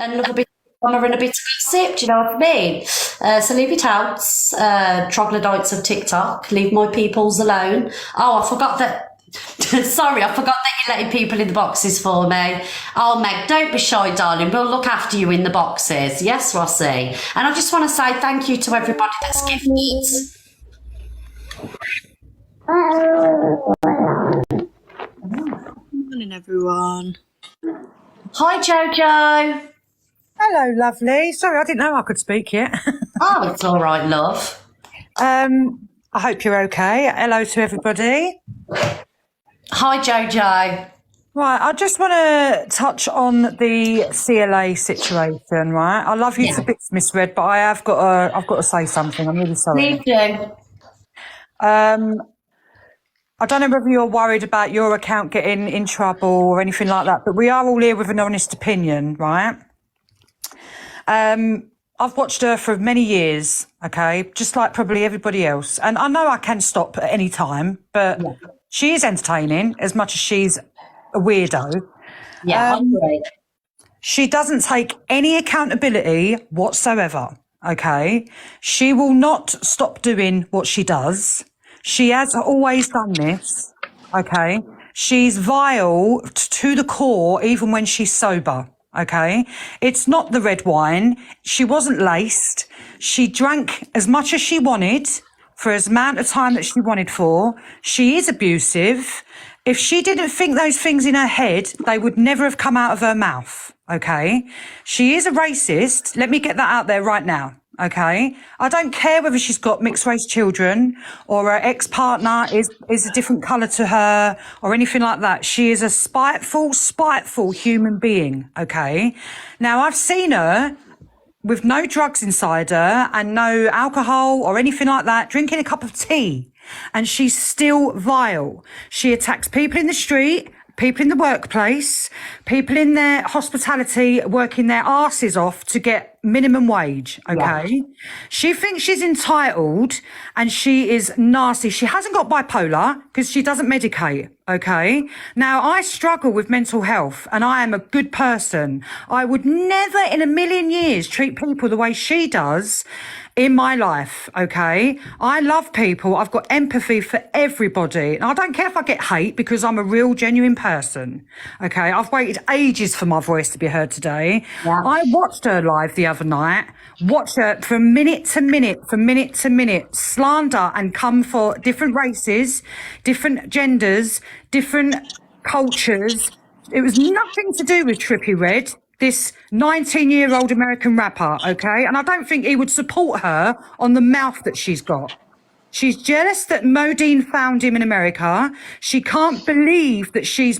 and love a bit of drama and a bit of gossip. Do you know what I mean? So leave it out, troglodytes of TikTok. Leave my peoples alone. Oh, I forgot that. Sorry, I forgot that you're letting people in the boxes for me. Oh, Meg, don't be shy, darling. We'll look after you in the boxes. Yes, Rossi. And I just want to say thank you to everybody that's gifted. Morning, everyone. Hi, Jojo. Hello, lovely. Sorry, I didn't know I could speak yet. Oh, it's all right, love. I hope you're okay. Hello to everybody. Hi, Jojo. Right, I just want to touch on the CLA situation, right? I love you to bits, Miss Red, but I've got to say something. I'm really sorry. Please do. I don't know whether you're worried about your account getting in trouble or anything like that, but we are all here with an honest opinion, right? I've watched her for many years, okay, just like probably everybody else. And I know I can stop at any time, but she is entertaining as much as she's a weirdo. Yeah, I agree. She doesn't take any accountability whatsoever, okay? She will not stop doing what she does. She has always done this, okay? She's vile to the core even when she's sober, okay? It's not the red wine. She wasn't laced. She drank as much as she wanted for as amount of time that she wanted for. She is abusive. If she didn't think those things in her head, they would never have come out of her mouth, okay? She is a racist. Let me get that out there right now, okay? I don't care whether she's got mixed race children or her ex-partner is a different colour to her or anything like that. She is a spiteful human being, okay? Now, I've seen her with no drugs inside her and no alcohol or anything like that, drinking a cup of tea. And she's still vile. She attacks people in the street, people in the workplace, people in their hospitality working their arses off to get minimum wage, okay? Yeah. She thinks she's entitled and she is nasty. She hasn't got bipolar because she doesn't medicate, okay? Now, I struggle with mental health and I am a good person. I would never in a million years treat people the way she does in my life, okay? I love people. I've got empathy for everybody. And I don't care if I get hate because I'm a real, genuine person, okay? I've waited ages for my voice to be heard today. Yeah. I watched her live the other night, watched her from minute to minute, slander and come for different races, different genders, different cultures. It was nothing to do with Trippie Redd, this 19-year-old American rapper, okay? And I don't think he would support her on the mouth that she's got. She's jealous that Modine found him in America. She can't believe that she's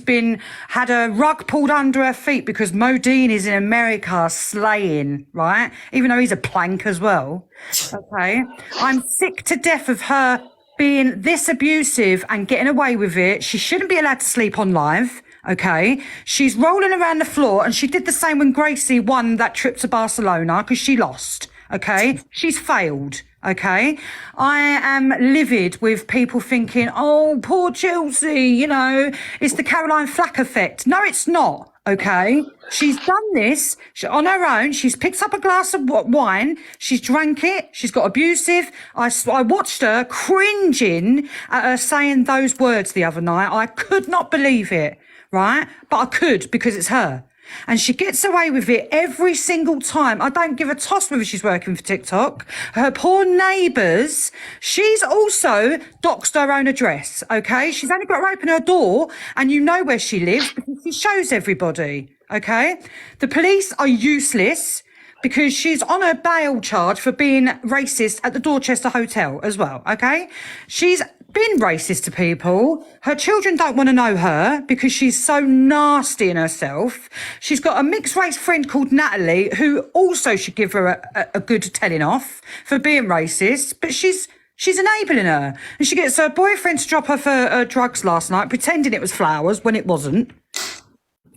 had a rug pulled under her feet because Modine is in America slaying, right? Even though he's a plank as well, okay? I'm sick to death of her being this abusive and getting away with it. She shouldn't be allowed to sleep on live. Okay, she's rolling around the floor and she did the same when Gracie won that trip to Barcelona because she lost. Okay, she's failed. Okay, I am livid with people thinking, oh, poor Chelsea, you know, it's the Caroline Flack effect. No, it's not. Okay, she's done this on her own. She's picked up a glass of wine. She's drank it. She's got abusive. I watched her cringing at her saying those words the other night. I could not believe it. Right? But I could because it's her. And she gets away with it every single time. I don't give a toss whether she's working for TikTok. Her poor neighbours, she's also doxed her own address, okay? She's only got to open her door and you know where she lives because she shows everybody, okay? The police are useless because she's on a bail charge for being racist at the Dorchester Hotel as well, okay? She's been racist to people. Her children don't want to know her because she's so nasty in herself. She's got a mixed race friend called Natalie who also should give her a good telling off for being racist, but she's enabling her. And she gets her boyfriend to drop her for drugs last night, pretending it was flowers when it wasn't.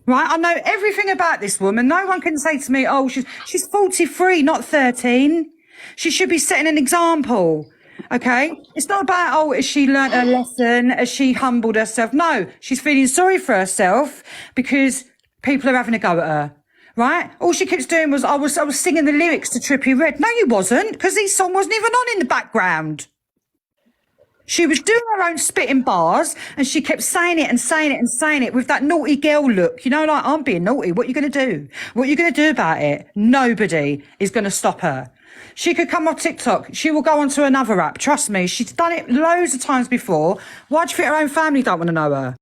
Right? I know everything about this woman. No one can say to me, oh, she's 43, not 13. She should be setting an example. Okay, it's not about, oh, has she learnt her lesson? Has she humbled herself? No, she's feeling sorry for herself because people are having a go at her. right? All she keeps doing was I was singing the lyrics to Trippie Redd. No, you wasn't, because his song wasn't even on in the background. She was doing her own spitting bars, and she kept saying it and saying it and saying it with that naughty girl look. You know, like, I'm being naughty. What are you going to do? What are you going to do about it? Nobody is going to stop her. She could come off TikTok. She will go onto another app. Trust me. She's done it loads of times before. Why do you think her own family don't want to know her?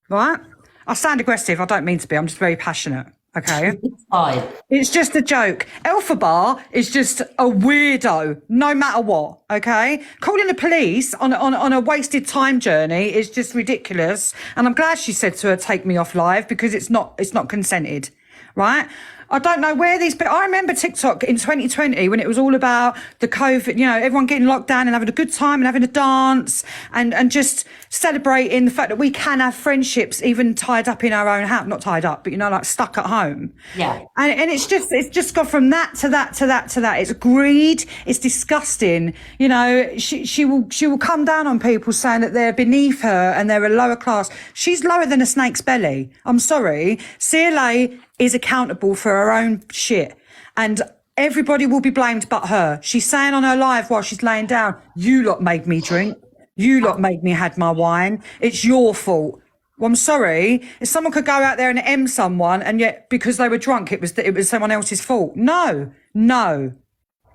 Right? I sound aggressive. I don't mean to be. I'm just very passionate. Okay? Fine. It's just a joke. Elphaba is just a weirdo, no matter what. Okay, calling the police on a wasted time journey is just ridiculous. And I'm glad she said to her, "Take me off live," because it's not consented, right? I don't know where these, but I remember TikTok in 2020 when it was all about the COVID, you know, everyone getting locked down and having a good time and having a dance and just celebrating the fact that we can have friendships even tied up in our own house, not tied up, but, you know, like stuck at home. Yeah. And it's just gone from that to that to that to that. It's greed. It's disgusting. You know, she will come down on people saying that they're beneath her and they're a lower class. She's lower than a snake's belly. I'm sorry. CLA is accountable for her own shit, and everybody will be blamed but her. She's saying on her live while she's laying down, "You lot made me drink. You lot made me had my wine. It's your fault." Well, I'm sorry. If someone could go out there and M someone, and yet because they were drunk, it was someone else's fault. No,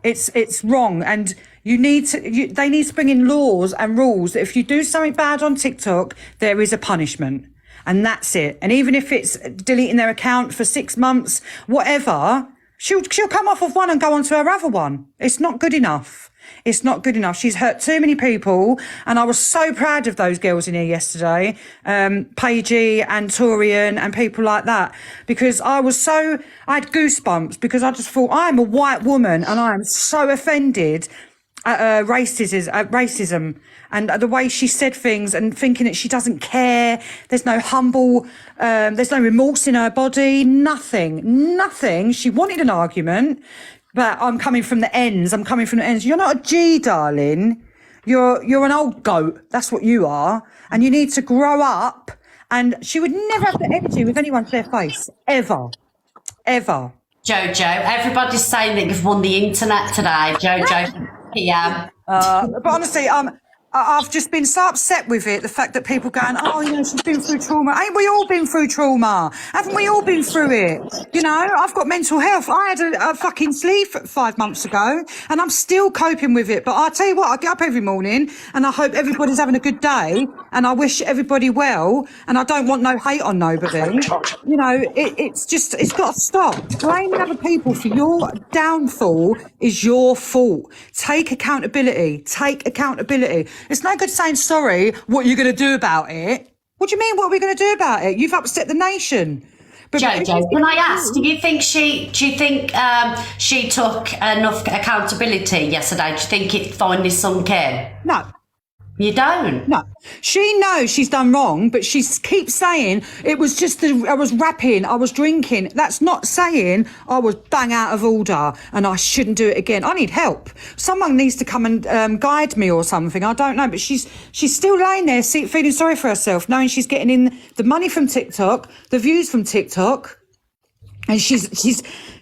it's wrong, and they need to bring in laws and rules that if you do something bad on TikTok, there is a punishment. And that's it. And even if it's deleting their account for 6 months, whatever, she'll come off of one and go onto her other one. It's not good enough. It's not good enough. She's hurt too many people. And I was so proud of those girls in here yesterday, Paigey and Torian and people like that, because I had goosebumps because I just thought, I'm a white woman and I am so offended at racism and the way she said things, and thinking that she doesn't care. There's no there's no remorse in her body, nothing. She wanted an argument, but I'm coming from the ends. You're not a G, darling. You're an old goat. That's what you are. And you need to grow up. And she would never have the energy with anyone to their face. Ever. Jojo, everybody's saying that you've won the internet today. Jojo, PM. But honestly, I've just been so upset with it. The fact that people going, "Oh, you know, she's been through trauma." Ain't we all been through trauma? Haven't we all been through it? You know, I've got mental health. I had a fucking sleeve 5 months ago, and I'm still coping with it. But I tell you what, I get up every morning, and I hope everybody's having a good day, and I wish everybody well, and I don't want no hate on nobody. You know, it's got to stop. Blaming other people for your downfall is your fault. Take accountability. It's no good saying sorry. What are you going to do about it? What do you mean? What are we going to do about it? You've upset the nation. But Jojo, can I ask? Do you think she took enough accountability yesterday? Do you think it finally sunk in? No. You don't? No. She knows she's done wrong, but she keeps saying it was just I was rapping, I was drinking. That's not saying I was bang out of order and I shouldn't do it again. I need help. Someone needs to come and guide me or something. I don't know, but she's still laying there feeling sorry for herself, knowing she's getting in the money from TikTok, the views from TikTok. And she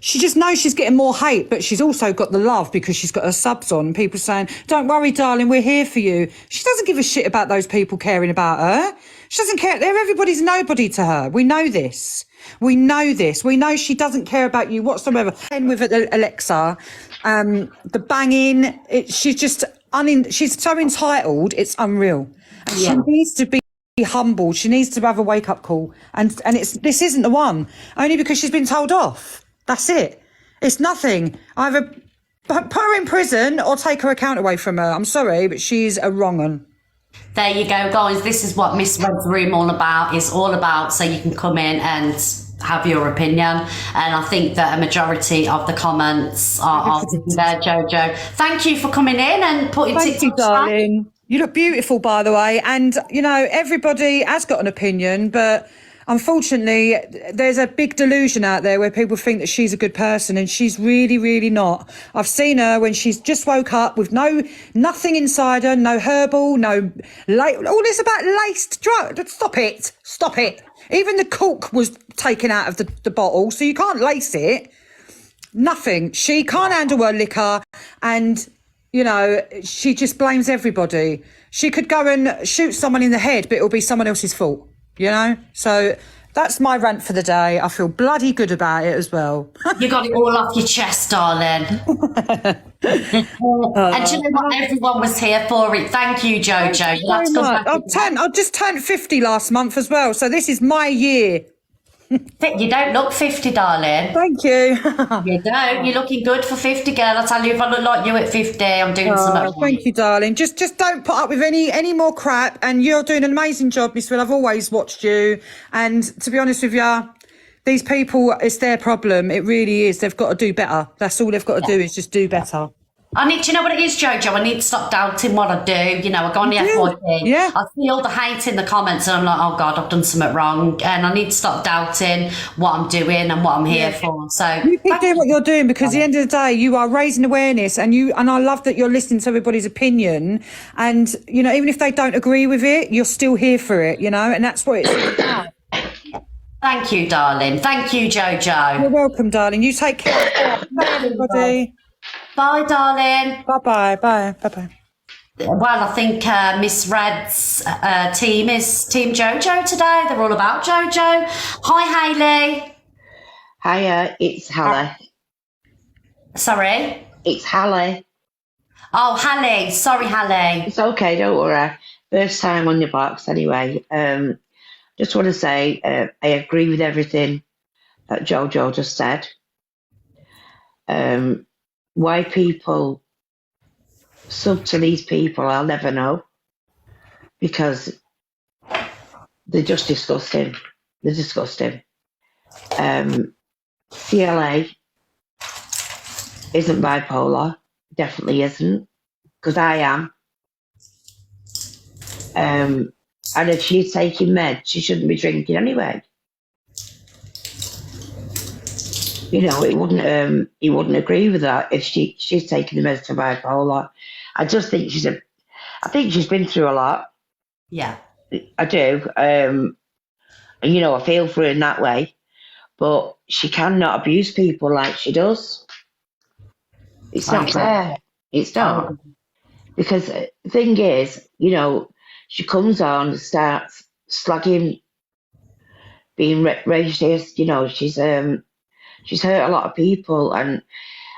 just knows she's getting more hate, but she's also got the love because she's got her subs on and people saying, "Don't worry, darling, we're here for you." She doesn't give a shit about those people caring about her. She doesn't care. Everybody's nobody to her. We know this. We know she doesn't care about you whatsoever. And with Alexa, the banging, she's so entitled, it's unreal. And she needs to be humble. She needs to have a wake-up call, and this isn't the one, only because she's been told off. That's it. It's nothing. Either put her in prison or take her account away from her. I'm sorry, but she's a wrong one. There you go, guys. This is what Miss Red's Room is all about, so you can come in and have your opinion. And I think that a majority of the comments are there, Jojo. Thank you for coming in and putting Thank you, darling. You look beautiful, by the way. And, you know, everybody has got an opinion, but unfortunately, there's a big delusion out there where people think that she's a good person, and she's really, really not. I've seen her when she's just woke up with nothing inside her, no herbal, all this about laced drugs. Stop it. Even the cork was taken out of the bottle, so you can't lace it. Nothing. She can't handle her liquor, and she just blames everybody. She could go and shoot someone in the head, but it'll be someone else's fault, So that's my rant for the day. I feel bloody good about it as well. You got it all off your chest, darling. And do you know what? Everyone was here for it. Thank you, Jojo. I just turned 50 last month as well, so this is my year. You don't look 50, darling. Thank you. You don't. You're looking good for 50, girl. I tell you, if I look like you at 50, I'm doing something. Thank you, darling. Just don't put up with any more crap. And you're doing an amazing job, Miss Will. I've always watched you. And to be honest with you, these people, it's their problem. It really is. They've got to do better. That's all they've got to do is just do better. Do you know what it is, Jojo? I need to stop doubting what I do. I go on the FYP. Yeah. I see all the hate in the comments and I'm like, oh God, I've done something wrong. And I need to stop doubting what I'm doing and what I'm here for. So you keep doing what you're doing, because at the end of the day, you are raising awareness, and I love that you're listening to everybody's opinion. And, even if they don't agree with it, you're still here for it, and that's what it's about. Thank you, darling. Thank you, Jojo. You're welcome, darling. You take care. Bye, everybody. Bye, darling. Bye-bye. Bye-bye. Well, I think Miss Red's team is Team Jojo today. They're all about Jojo. Hi, Hayley. Hiya, it's Hallie. Sorry? It's Hallie. Oh, Hallie. Sorry, Hallie. It's okay, don't worry. First time on your box anyway. Just want to say I agree with everything that Jojo just said. Why people sub to these people, I'll never know, because they're just disgusting. They're disgusting. CLA isn't bipolar, definitely isn't, because I am. And if she's taking meds, she shouldn't be drinking anyway. It wouldn't. He wouldn't agree with that if she's taking the meds for bipolar. I just think I think she's been through a lot. Yeah, I do. And I feel for her in that way, but she cannot abuse people like she does. It's not fair. It's not, because the thing is, she comes on, starts slagging, being racist. She's hurt a lot of people, and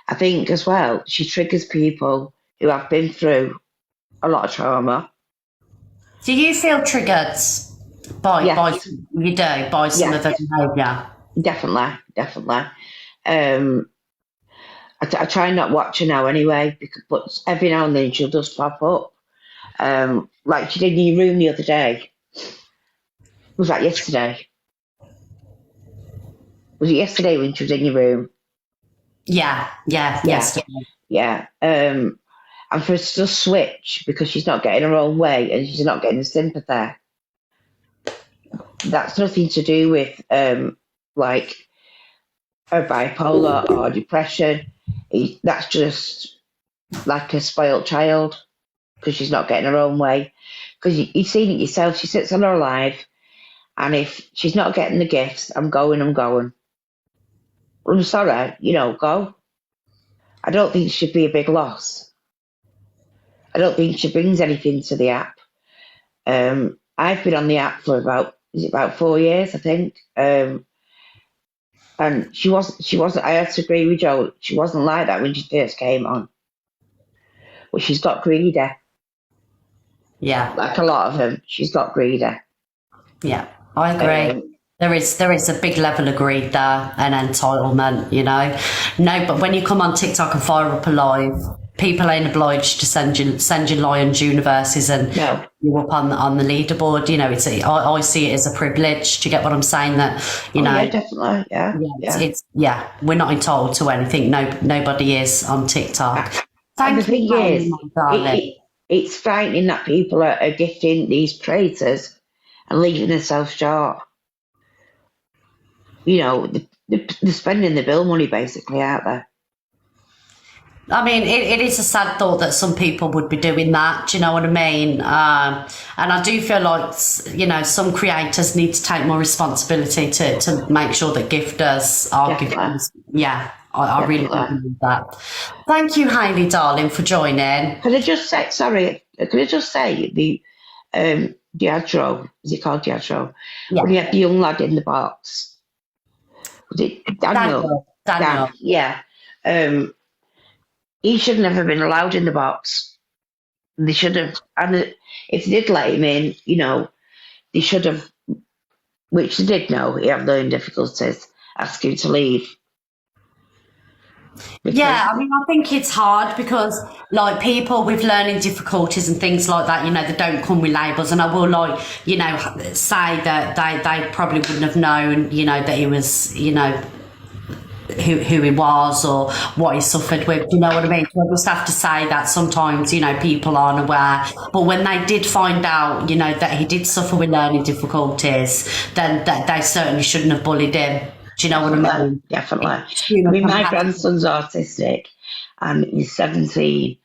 I think as well she triggers people who have been through a lot of trauma. Do you feel triggered by some of the behaviour? Definitely. I try not watch her now anyway, but every now and then she'll just pop up. Like she did in your room the other day. Was that yesterday? Was it yesterday when she was in your room? Yeah. Yes. Yeah. And for us to just switch because she's not getting her own way and she's not getting the sympathy. That's nothing to do with like her bipolar or depression. That's just like a spoiled child because she's not getting her own way. Because you've seen it yourself. She sits on her life, and if she's not getting the gifts, I'm going. I'm sorry, go. I don't think it should be a big loss. I don't think she brings anything to the app. I've been on the app for about 4 years, I think. And she wasn't, I have to agree with Joe, she wasn't like that when she first came on. But she's got greedy. Yeah. Like a lot of them, she's got greedy. Yeah, I agree. There is a big level of greed there and entitlement, No, but when you come on TikTok and fire up a live, people ain't obliged to send you Lions universes and you up on the leaderboard. I see it as a privilege. Do you get what I'm saying? That yeah, definitely, yeah. We're not entitled to anything. Nobody is on TikTok. Thank you, darling. It's frightening that people are gifting these traitors and leaving themselves short. you know, they're spending the bill money basically, aren't they? I mean, it is a sad thought that some people would be doing that. Do you know what I mean? And I do feel like, you know, some creators need to take more responsibility to make sure that gifters are Definitely. gifters. Yeah, I really Definitely. believe that. Thank you, Hayley, darling, for joining. Could I just say, sorry, could I just say Diageo, is it called Diageo? Yeah. When you have the young lad in the box, was it Daniel? Daniel. Dan, yeah. He should have never been allowed in the box. They should have, and if they did let him in, you know, they should have, which they did know, he had learning difficulties, ask him to leave. Because- Yeah, I mean, I think it's hard because, like, people with learning difficulties and things like that, you know, they don't come with labels. And I will, like, you know, say that they probably wouldn't have known, you know, that he was, you know, who he was or what he suffered with. Do you know what I mean? So I just have to say that sometimes, you know, people aren't aware. But when they did find out, you know, that he did suffer with learning difficulties, then they certainly shouldn't have bullied him. Do you know what I mean? Definitely. You know, I mean, my compassion. grandson's autistic and he's 17.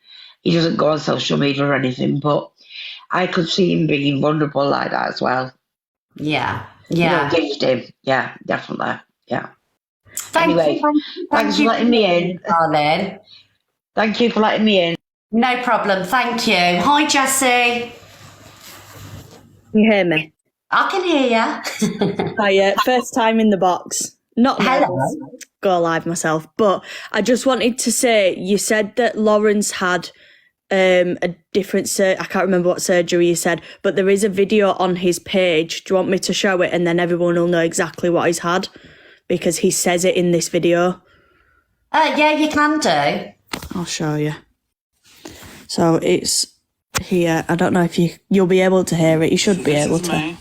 He doesn't go on social media or anything, but I could see him being vulnerable like that as well. Yeah, You know, yeah. gift him. Yeah, definitely. Yeah. Thank Anyway, you, thanks for letting me in. darling. Thank you for letting me in. No problem. Thank you. Hi, Jessie. Can you hear me? I can hear you. Hi, first time in the box. Not Hello. nervous. Go live myself, but I just wanted to say, you said that Lawrence had a different I can't remember what surgery you said, but there is a video on his page. Do you want me to show it, and then everyone will know exactly what he's had, because he says it in this video. Yeah, you can do. I'll show you. So it's here. I don't know if you'll be able to hear it. You should be able to. May.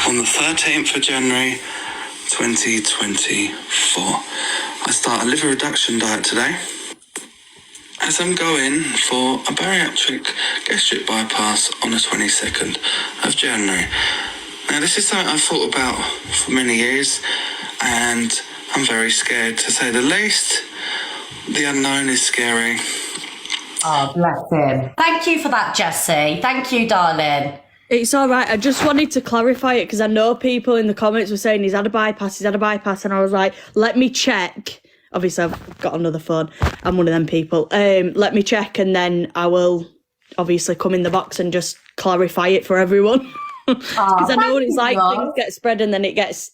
On the 13th of January 2024, I start a liver reduction diet today, as I'm going for a bariatric gastric bypass on the 22nd of January. Now, this is something I've thought about for many years, and I'm very scared, to say the least. The unknown is scary. Oh, bless him. Thank you for that, Jessie. Thank you, darling. It's all right. I just wanted to clarify it because I know people in the comments were saying he's had a bypass, and I was like, let me check. Obviously, I've got another phone. I'm one of them people. Let me check, and then I will obviously come in the box and just clarify it for everyone. Because I know what it's like. Things get spread and then it gets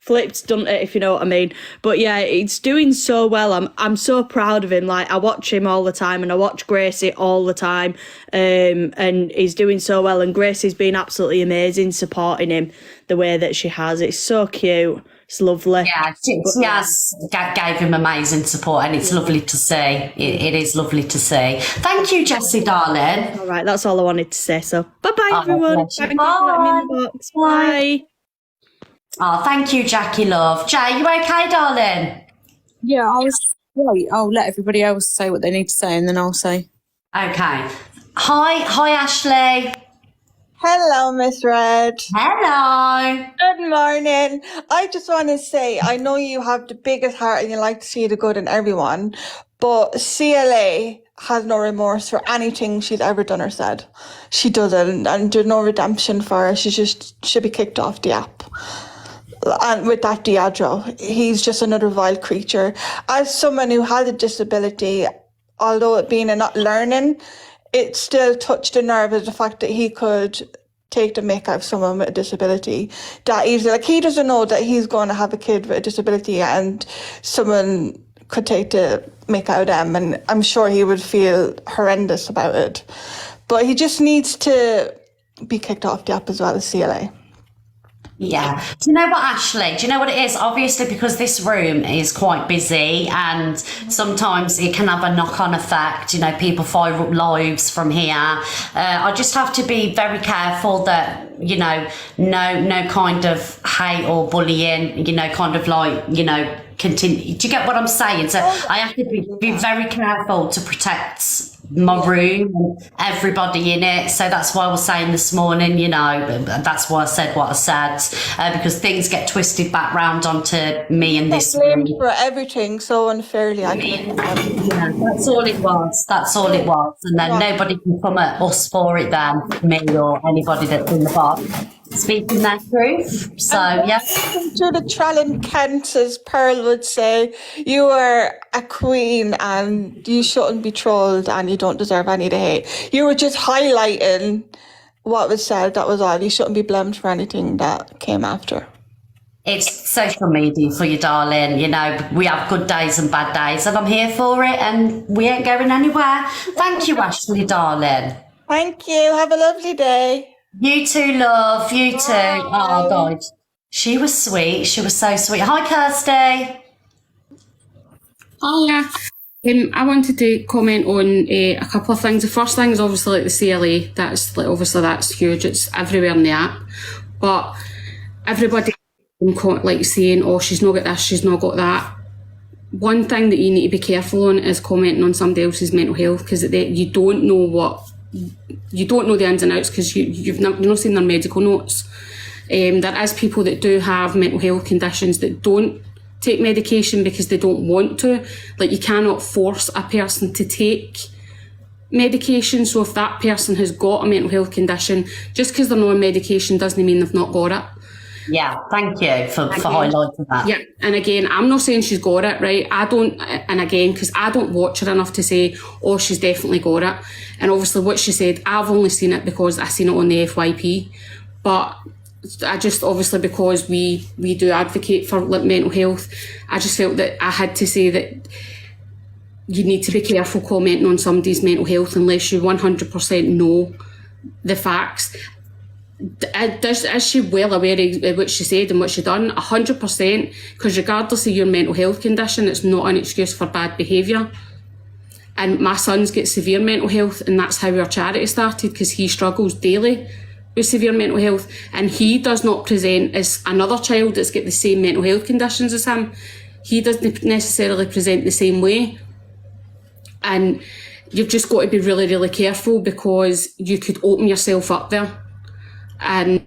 flipped, doesn't it, if you know what I mean. But yeah, it's doing so well. I'm so proud of him. Like, I watch him all the time, and I watch Gracie all the time, and he's doing so well, and Gracie's been absolutely amazing supporting him the way that she has. It's so cute. It's lovely. Yeah, she has gave him amazing support, and it's lovely to see. It is lovely to see. Thank you, Jessie, darling. All right, that's all I wanted to say. So bye-bye, Oh, everyone. bless you. Thank you for letting me in the box. Bye. Oh, thank you, Jackie, love. Jay, you okay, darling? Yeah, I was. Wait, I'll let everybody else say what they need to say, and then I'll say. Okay. Hi, Ashley. Hello, Miss Red. Hello. Good morning. I just want to say, I know you have the biggest heart and you like to see the good in everyone, but CLA has no remorse for anything she's ever done or said. She doesn't, and there's no redemption for her. She just should be kicked off the app. And with that Diageo, he's just another vile creature. As someone who has a disability, although it being a not learning, it still touched the nerve of the fact that he could take the mick out of someone with a disability that easily. Like, he doesn't know that he's going to have a kid with a disability and someone could take the mick out of them, and I'm sure he would feel horrendous about it. But he just needs to be kicked off the app as well as CLA. Yeah. Do you know what, Ashley? Do you know what it is? Obviously, because this room is quite busy and sometimes it can have a knock-on effect. You know, people fire up lives from here. I just have to be very careful that, you know, no kind of hate or bullying, you know, kind of like, you know, continue. Do you get what I'm saying? So I have to be very careful to protect my room and everybody in it. So that's why I was saying this morning, you know, that's why I said what I said, because things get twisted back round onto me and this Blamed room. for everything so unfairly. I can Yeah, that's all it was. That's all it was. And then nobody can come at us for it then, me or anybody that's in the box, speaking their truth. So, yeah. to the Trallin Kent, as Pearl would say, you are a queen and you shouldn't be trolled and you don't deserve any of the hate. You were just highlighting what was said, that was all. You shouldn't be blamed for anything that came after. It's social media for you, darling. You know, we have good days and bad days, and I'm here for it, and we ain't going anywhere. Thank you, Ashley, darling. Thank you. Have a lovely day. You too, love. You too. Oh, God. She was sweet. She was so sweet. Hi, Kirsty. Hiya. I wanted to comment on a couple of things. The first thing is obviously like the CLA. That's like obviously that's huge. It's everywhere in the app, but everybody like saying, "Oh, she's not got this, she's not got that." One thing that you need to be careful on is commenting on somebody else's mental health, because you don't know the ins and outs, because you've not seen their medical notes. There is people that do have mental health conditions that don't take medication because they don't want to. Like, you cannot force a person to take medication. So if that person has got a mental health condition, just because they're not on medication doesn't mean they've not got it. Yeah, thank you for highlighting that. Yeah, and again, I'm not saying she's got it, right? Because I don't watch her enough to say, oh, she's definitely got it. And obviously what she said, I've only seen it because I seen it on the FYP. But I just, obviously because we do advocate for like mental health, I just felt that I had to say that you need to be careful commenting on somebody's mental health unless you 100% know the facts. Is she well aware of what she said and what she done? 100%, because regardless of your mental health condition, it's not an excuse for bad behaviour. And my son's got severe mental health, and that's how our charity started, because he struggles daily with severe mental health, and he does not present as another child that's got the same mental health conditions as him. He doesn't necessarily present the same way. And you've just got to be really, really careful, because you could open yourself up there. And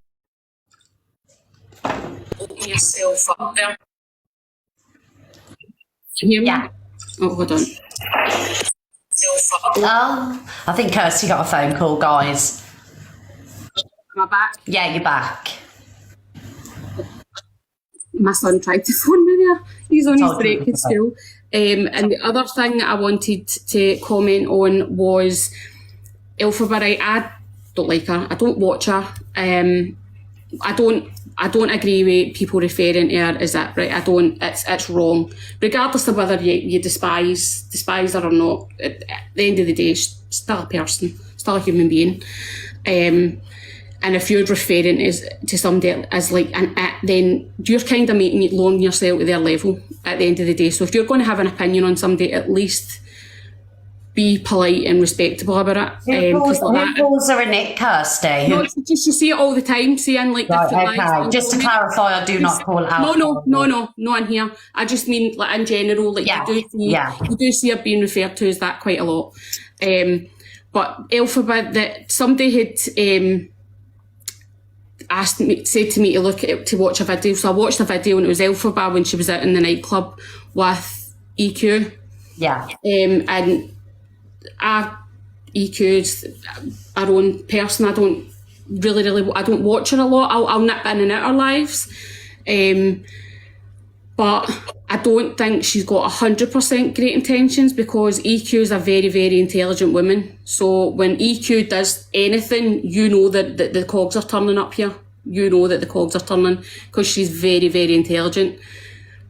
open yourself up there. Can you hear me? Yeah. Oh, hold on. Oh, I think Kirsty got a phone call, guys. Am I back? Yeah, you're back. My son tried to phone me there. He's on his break at school. And the other thing that I wanted to comment on was Elphaba. I don't like her. I don't watch her. I don't agree with people referring to her as that, right? I don't. It's wrong. Regardless of whether you despise her or not, at the end of the day, she's still a person, still a human being. And if you're referring to somebody as like an it, then you're kind of lowering yourself to their level at the end of the day. So if you're going to have an opinion on somebody, at least be polite and respectable about it. Who calls her a Nick, Kirsty? No, it's just, you see it all the time, seeing like different lives. Just to clarify, I do not call it out. No, not in here. I just mean like in general, like you do see her being referred to as that quite a lot. But Elphaba, that somebody had said to me to watch a video. So I watched a video, and it was Elphaba when she was out in the nightclub with EQ. Yeah. And EQ's our own person. I don't I don't watch her a lot. I'll nip in and out her lives. But I don't think she's got 100% great intentions, because EQ is a very, very intelligent woman. So when EQ does anything, you know that the cogs are turning up here. You know that the cogs are turning, because she's very, very intelligent.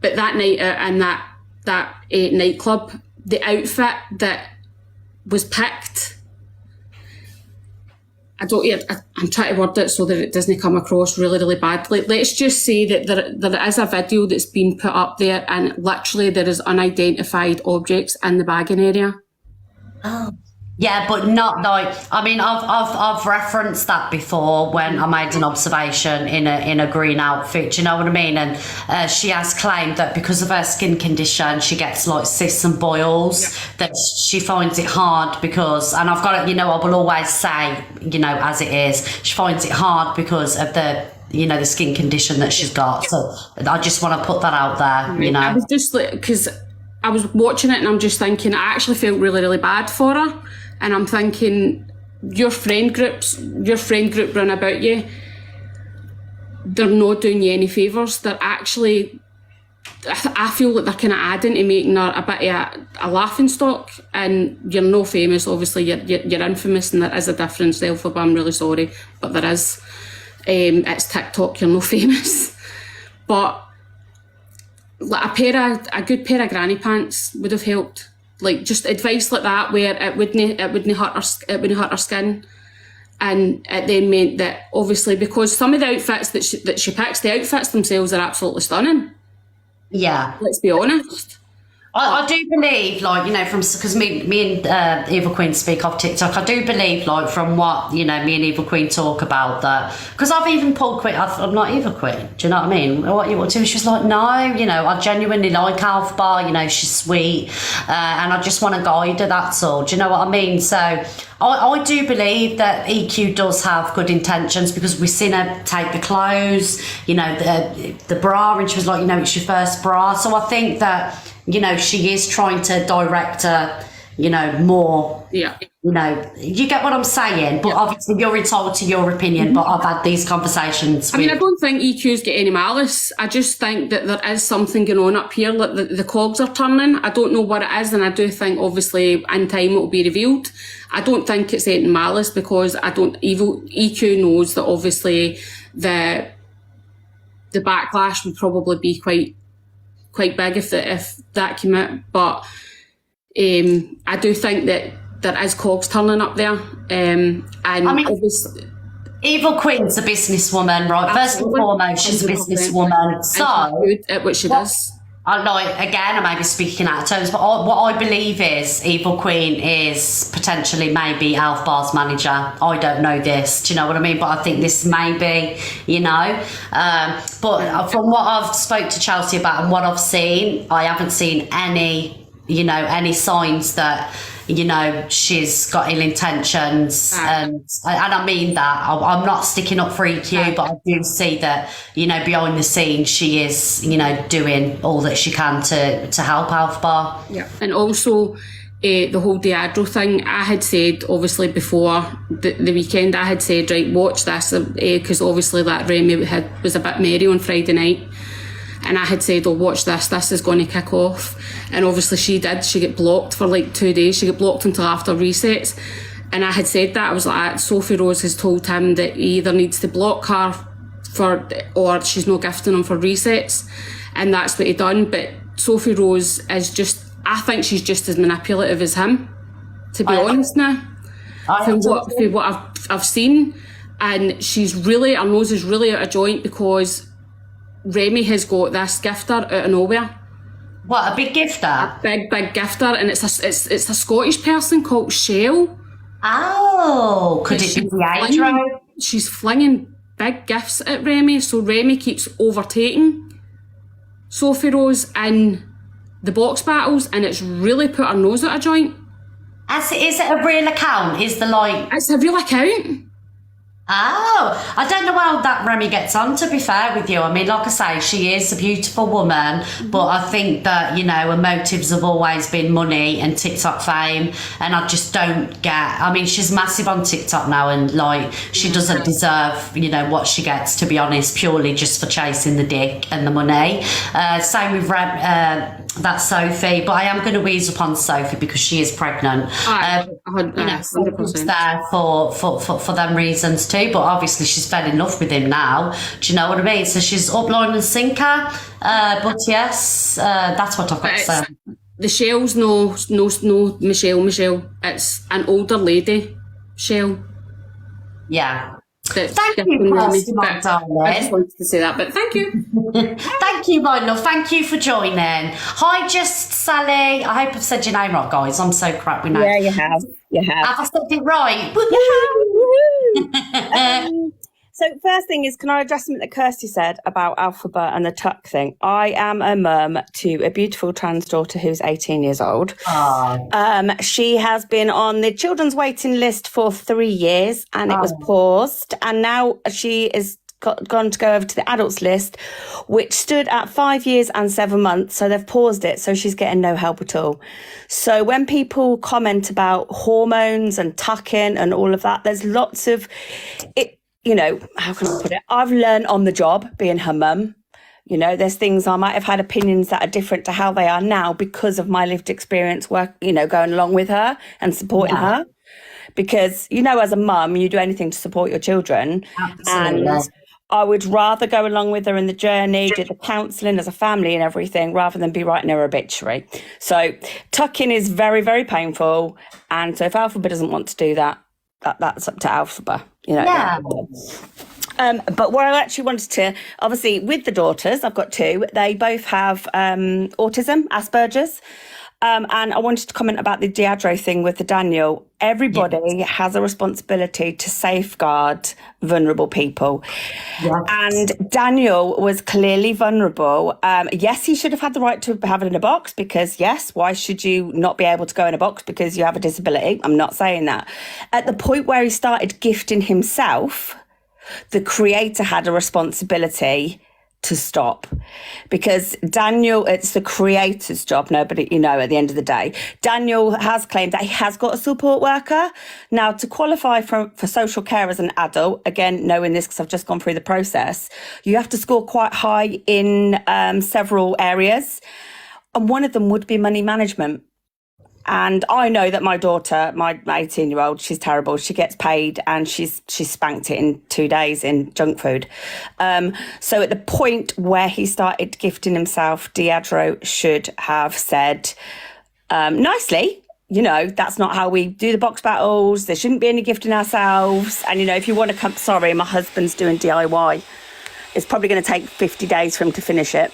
But that night out in that nightclub, the outfit that was picked, I'm trying to word it so that it doesn't come across really, really badly. Let's just say that there is a video that's been put up there, and literally there is unidentified objects in the bagging area. Oh. Yeah, but not like, I mean, I've referenced that before when I made an observation in a green outfit. Do you know what I mean? And she has claimed that because of her skin condition, she gets like cysts and boils. That she finds it hard because, and I've got it. You know, I will always say, you know, as it is, she finds it hard because of the, you know, the skin condition that she's got. So I just want to put that out there. You know, I was just like, because I was watching it and I'm just thinking, I actually felt really, really bad for her. And I'm thinking, your friend group run about you, they're not doing you any favours. They're actually, I feel like they're kind of adding to making her a bit of a laughing stock. And you're no famous, obviously, you're infamous, and there is a difference, Elphaba, but I'm really sorry, but there is. It's TikTok, you're no famous. But like a good pair of granny pants would have helped. Like just advice like that, where it wouldn't hurt her skin, and it then meant that obviously, because some of the outfits that she picks, the outfits themselves are absolutely stunning. yeah. Let's be honest. I do believe, like, you know, from, because me and Eva Queen speak off TikTok, I do believe, like, from what, you know, me and Eva Queen talk about that, because I've even pulled Queen, I'm not Eva Queen, do you know what I mean? What you want to? She's like, no, you know, I genuinely like Elphaba, you know, she's sweet, and I just want to guide her, that's all, do you know what I mean? So I do believe that EQ does have good intentions, because we've seen her take the clothes, you know, the bra, and she was like, you know, it's your first bra, so I think that, you know, she is trying to direct her, you know, more. Yeah. You know, you get what I'm saying? But obviously you're entitled to your opinion, but I've had these conversations with... I mean, I don't think EQ's get any malice. I just think that there is something going on up here, like the cogs are turning. I don't know what it is, and I do think, obviously, in time it will be revealed. I don't think it's any malice, because EQ knows that, obviously, the backlash would probably be quite big if that came out, but I do think that there is cogs turning up there, and I mean, obviously, Eva Queen's a businesswoman, right? First and foremost, she's a businesswoman. So, and she's good at what she does. I like, again, I may be speaking out of terms, but what I believe is Eva Queen is potentially maybe Elphaba's manager. I don't know this, do you know what I mean? But I think this may be, you know. But from what I've spoke to Chelsea about and what I've seen, I haven't seen any, you know, any signs that, you know, she's got ill intentions, and I mean that. I'm not sticking up for EQ, but I do see that, you know, behind the scenes she is, you know, doing all that she can to help Elphaba. Yeah, and also the whole Deadro thing. I had said, obviously, before the weekend, I had said, right, watch this, because obviously that Remy was a bit merry on Friday night. And I had said, oh, watch this is going to kick off. And obviously she did. She got blocked for like 2 days. She got blocked until after resets. And I had said that. I was like, Sophie Rose has told him that he either needs to block her or she's not gifting him for resets. And that's what he done. But Sophie Rose is just, I think she's just as manipulative as him, to be honest now. From what I've seen. And she's really, her nose is really out of joint, because Remy has got this gifter out of nowhere. What, a big gifter? A big gifter, and it's a Scottish person called Shell. Oh, could it be Deidro? She's flinging big gifts at Remy, so Remy keeps overtaking Sophie Rose in the box battles, and it's really put her nose out of joint. Is it a real account? Is the like... It's a real account. Oh, I don't know how that Remy gets on, to be fair with you. I mean, like I say, she is a beautiful woman, but I think that, you know, her motives have always been money and TikTok fame, and I just don't get... I mean, she's massive on TikTok now, and, like, she doesn't deserve, you know, what she gets, to be honest, purely just for chasing the dick and the money. Same with that Sophie, but I am going to wheeze upon Sophie because she is pregnant. You know, Sophie's there for them reasons too, but obviously she's fell in love with him now. Do you know what I mean? So she's up line and sinker. But yes, that's what I've got to say. The Shell's no Michelle. It's an older lady, Shell. Yeah. Thank you, Kirsty, my darling. I just wanted to say that, but thank you. Thank you, my love. Thank you for joining. Hi, Just Sally. I hope I've said your name right, guys. I'm so crap with names. Yeah, you have. You have. Have I said it right? So first thing is, can I address something that Kirsty said about Alphabet and the tuck thing? I am a mum to a beautiful trans daughter who's 18 years old. She has been on the children's waiting list for 3 years and it was paused. And now she is gone to go over to the adults list, which stood at 5 years and 7 months. So they've paused it. So she's getting no help at all. So when people comment about hormones and tucking and all of that, there's lots of it. You know, how can I put it? I've learned on the job being her mum. You know, there's things I might have had opinions that are different to how they are now because of my lived experience going along with her and supporting her. Because, you know, as a mum, you do anything to support your children. Absolutely. And I would rather go along with her in the journey, do the counselling as a family and everything, rather than be writing her obituary. So tucking is very, very painful. And so if Alphabet doesn't want to do that, that's up to Alphabet. You know. Yeah. But what I actually wanted to, obviously, with the daughters, I've got two. They both have autism, Asperger's. And I wanted to comment about the Diageo thing with the Daniel. Everybody has a responsibility to safeguard vulnerable people. Yes. And Daniel was clearly vulnerable. Yes, he should have had the right to have it in a box because, yes, why should you not be able to go in a box because you have a disability? I'm not saying that. At the point where he started gifting himself, the creator had a responsibility to stop, because Daniel, it's the creator's job. Nobody, you know, at the end of the day, Daniel has claimed that he has got a support worker. Now, to qualify for social care as an adult, again, knowing this because I've just gone through the process, you have to score quite high in several areas. And one of them would be money management. And I know that my daughter, my 18-year-old, she's terrible. She gets paid and she's spanked it in 2 days in junk food. So at the point where he started gifting himself, Diageo should have said nicely, you know, that's not how we do the box battles. There shouldn't be any gifting ourselves. And, you know, if you want to come, sorry, my husband's doing DIY. It's probably going to take 50 days for him to finish it.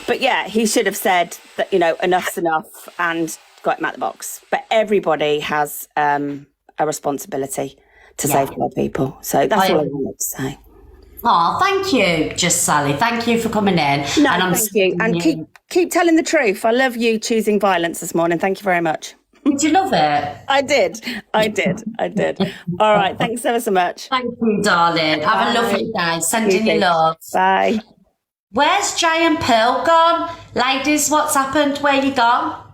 But yeah, he should have said that, you know, enough's enough and got him out the box. But everybody has a responsibility to safeguard people. So that's all I wanted to say. Oh, thank you, Just Sally. Thank you for coming in. No, thank you. And keep telling the truth. I love you choosing violence this morning. Thank you very much. Did you love it? I did. All right. Thanks ever so much. Thank you, darling. Have a lovely day. Sending you love. Bye. Where's Jay and Pearl gone? Ladies, what's happened? Where you gone?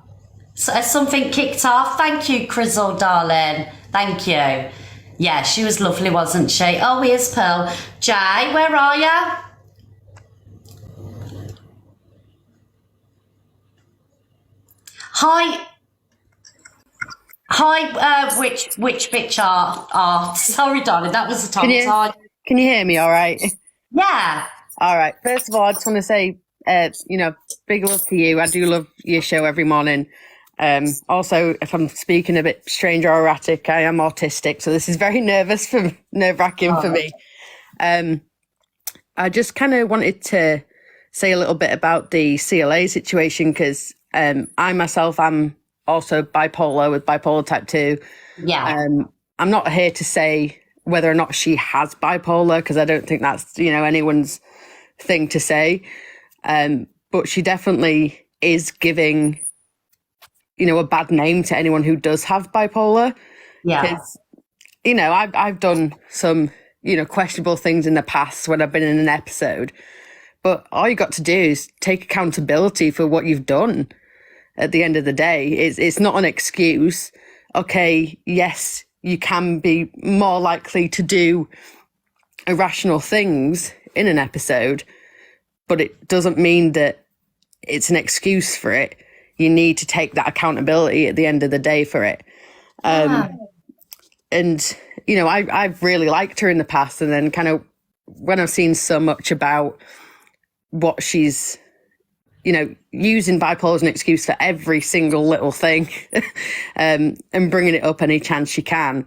Has something kicked off? Thank you, Crizzle, darling. Thank you. Yeah, she was lovely, wasn't she? Oh, here's Pearl. Jay, where are you? Hi. Hi, which bitch art. Sorry, darling, that was the tongue tie. Can you hear me all right? Yeah. All right. First of all, I just want to say, you know, big love to you. I do love your show every morning. Also, if I'm speaking a bit strange or erratic, I am autistic, so this is very nerve-wracking for me. I just kind of wanted to say a little bit about the CLA situation because I myself am also bipolar with bipolar type 2. Yeah. I'm not here to say whether or not she has bipolar because I don't think that's, you know, anyone's thing to say. But she definitely is giving, you know, a bad name to anyone who does have bipolar. Yeah. Because, you know, I've done some, you know, questionable things in the past when I've been in an episode. But all you got to do is take accountability for what you've done. At the end of the day, it's not an excuse. Okay, yes, you can be more likely to do irrational things in an episode, but it doesn't mean that it's an excuse for it. You need to take that accountability at the end of the day for it. And, you know, I've really liked her in the past, and then kind of when I've seen so much about what she's, you know, using bipolar as an excuse for every single little thing and bringing it up any chance she can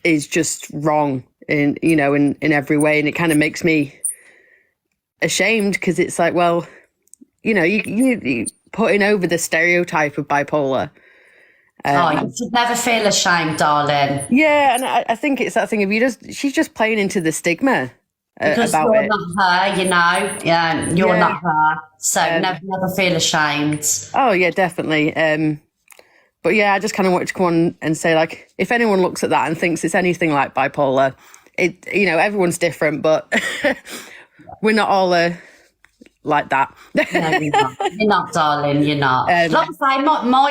is just wrong in, you know, in every way. And it kind of makes me ashamed because it's like, well, you know, you putting over the stereotype of bipolar Oh, you should never feel ashamed, darling. Yeah, and I think it's that thing of she's just playing into the stigma Because about you're it. not her, you know. Yeah, you're Yeah. not her. So never feel ashamed. Oh yeah, definitely. But yeah, I just kind of wanted to come on and say, like, if anyone looks at that and thinks it's anything like bipolar, everyone's different, but we're not all like that. No, you're not, darling. You're not. Like I say,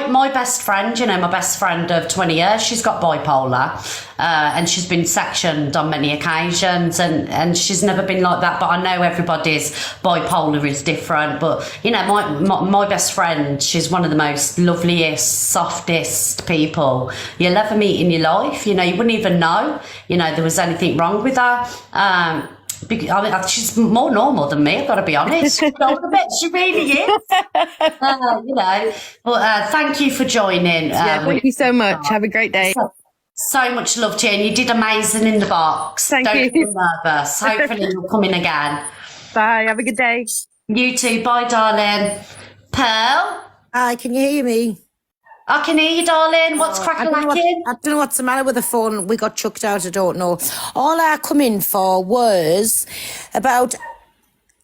my best friend, my best friend of 20 years, she's got bipolar, and she's been sectioned on many occasions, and she's never been like that. But I know everybody's bipolar is different. But my best friend, she's one of the most loveliest, softest people you'll ever meet in your life. You wouldn't even know, there was anything wrong with her. She's more normal than me, I've got to be honest. She really is. But thank you for joining. Thank you so much. Have a great day. So much love to you, and you did amazing in the box. Thank Don't you. be nervous. Hopefully you'll come in again. Bye. Have a good day. You too. Bye, darling. Pearl? Hi, can you hear me? I can hear you, darling. What's I cracking? don't know what's the matter with the phone. We got chucked out, I don't know. All I come in for was about,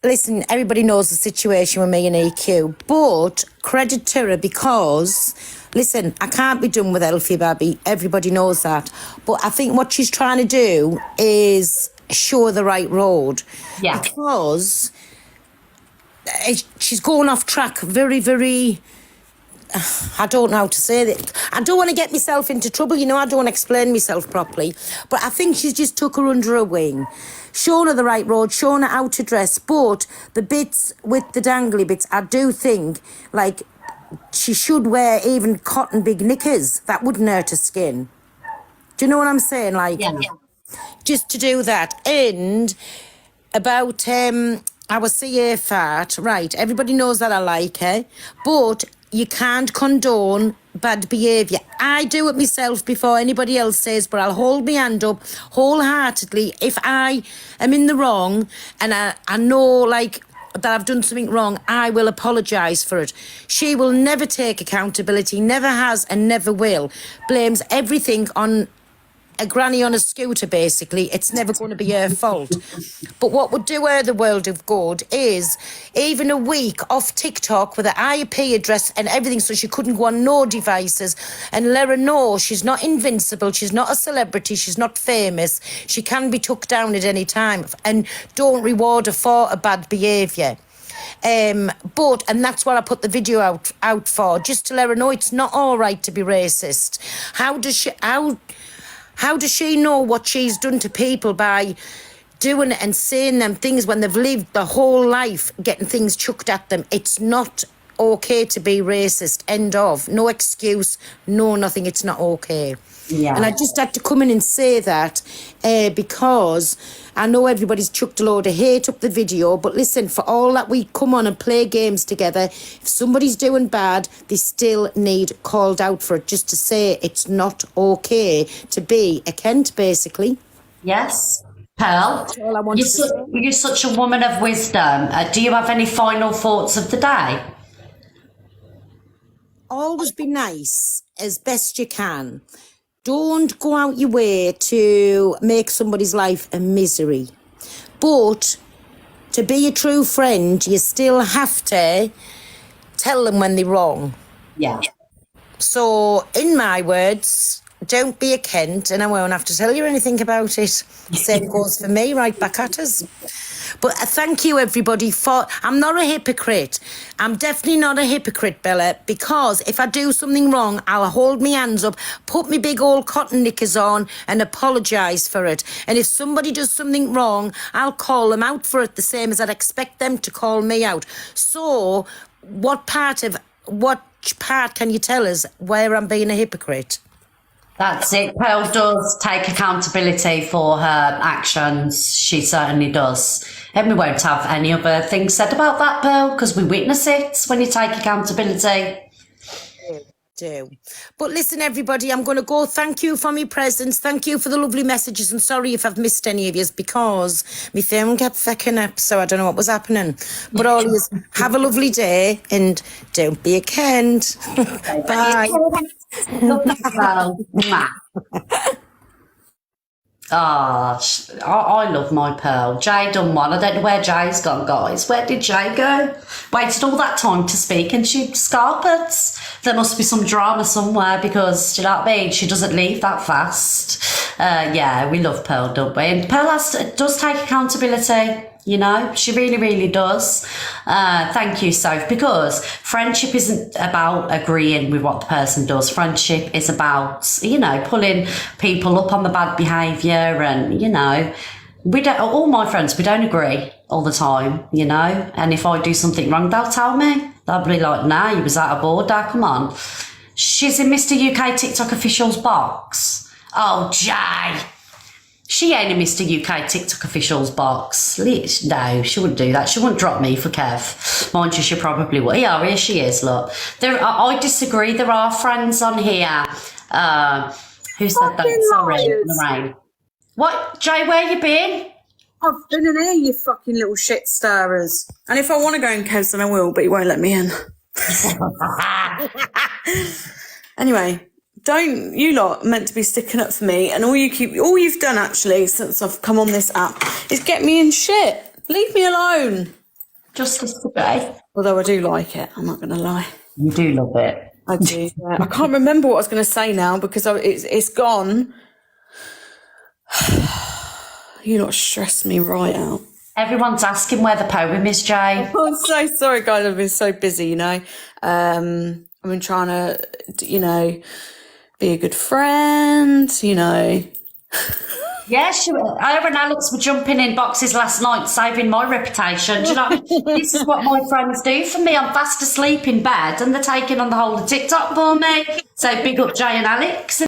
listen, everybody knows the situation with me and EQ, but credit to her because, listen, I can't be done with Elfie Babby. Everybody knows that. But I think what she's trying to do is show the right road. Yeah. Because she's going off track very, very... I don't know how to say that. I don't want to get myself into trouble, I don't want to explain myself properly. But I think she's just took her under her wing, shown her the right road, shown her how to dress. But the bits with the dangly bits, I do think, like, she should wear even cotton big knickers. That wouldn't hurt her skin. Do you know what I'm saying? Like, just to do that. And about our CA fart, right, everybody knows that I like her, but you can't condone bad behaviour. I do it myself before anybody else says, but I'll hold my hand up wholeheartedly. If I am in the wrong and I know, like, that I've done something wrong, I will apologise for it. She will never take accountability, never has and never will. Blames everything on a granny on a scooter, basically. It's never going to be her fault. But what would do her the world of good is even a week off TikTok with her IP address and everything, so she couldn't go on no devices, and let her know she's not invincible, she's not a celebrity, she's not famous, she can be took down at any time, and don't reward her for a bad behaviour. And that's what I put the video out for, just to let her know it's not all right to be racist. How does she know what she's done to people by doing it and saying them things when they've lived their whole life getting things chucked at them? It's not okay to be racist. End of. No excuse, no nothing. It's not okay. Yeah. And I just had to come in and say that because I know everybody's chucked a load of hate up the video, but listen, for all that we come on and play games together, if somebody's doing bad, they still need called out for it, just to say it's not okay to be a Kent, basically. Yes. Pearl, That's all I wanted to say. you're such a woman of wisdom. Do you have any final thoughts of the day? Always be nice as best you can. Don't go out your way to make somebody's life a misery. But to be a true friend, you still have to tell them when they're wrong. Yeah. So, in my words, don't be a Kent, and I won't have to tell you anything about it. Same goes for me, right back at us. But thank you, everybody, for... I'm not a hypocrite. I'm definitely not a hypocrite, Bella, because if I do something wrong, I'll hold my hands up, put my big old cotton knickers on and apologise for it. And if somebody does something wrong, I'll call them out for it, the same as I'd expect them to call me out. So, what part can you tell us where I'm being a hypocrite? That's it. Pearl does take accountability for her actions. She certainly does. And we won't have any other things said about that, Pearl, because we witness it when you take accountability. Do. But listen, everybody, I'm going to go. Thank you for my presence. Thank you for the lovely messages. And sorry if I've missed any of yous because my phone kept fucking up, so I don't know what was happening. But always have a lovely day and don't be a Kent. Bye. Love you, Pearl. Mwah. I love my Pearl. Jay done one. I don't know where Jay's gone, guys. Where did Jay go? Waited all that time to speak and she scarpets. There must be some drama somewhere because, do you know what I mean? She doesn't leave that fast. Yeah, we love Pearl, don't we? And Pearl does take accountability. You know, she really, really does. Thank you, Soph, because friendship isn't about agreeing with what the person does. Friendship is about, you know, pulling people up on the bad behaviour and, you know, all my friends, we don't agree all the time, you know, and if I do something wrong, they'll tell me. They'll be like, nah, you was out of order, come on. She's in Mr. UK TikTok official's box. Oh, Jay. She ain't in Mr. UK TikTok official's box. No, she wouldn't do that. She wouldn't drop me for Kev. Mind you, she probably would. Yeah, here she is, look. I disagree. There are friends on here. Who said that? Sorry, Lorraine. What, Jay, where you been? I've been in here, you fucking little shit stirrers. And if I want to go in Kev's, then I will, but he won't let me in. Anyway, don't you lot meant to be sticking up for me, and all you've done actually since I've come on this app is get me in shit. Leave me alone. Justice today. Although I do like it, I'm not going to lie. You do love it. I do. Yeah. I can't remember what I was going to say now because it's gone. You lot stressed me right out. Everyone's asking where the poem is, Jay. Oh, I'm so sorry, guys. I've been so busy, you know. I've been trying to, you know, be a good friend, you know. Yeah, her and Alex were jumping in boxes last night, saving my reputation. Do you know what I mean? This is what my friends do for me. I'm fast asleep in bed and they're taking on the whole of TikTok for me. So big up Jay and Alex.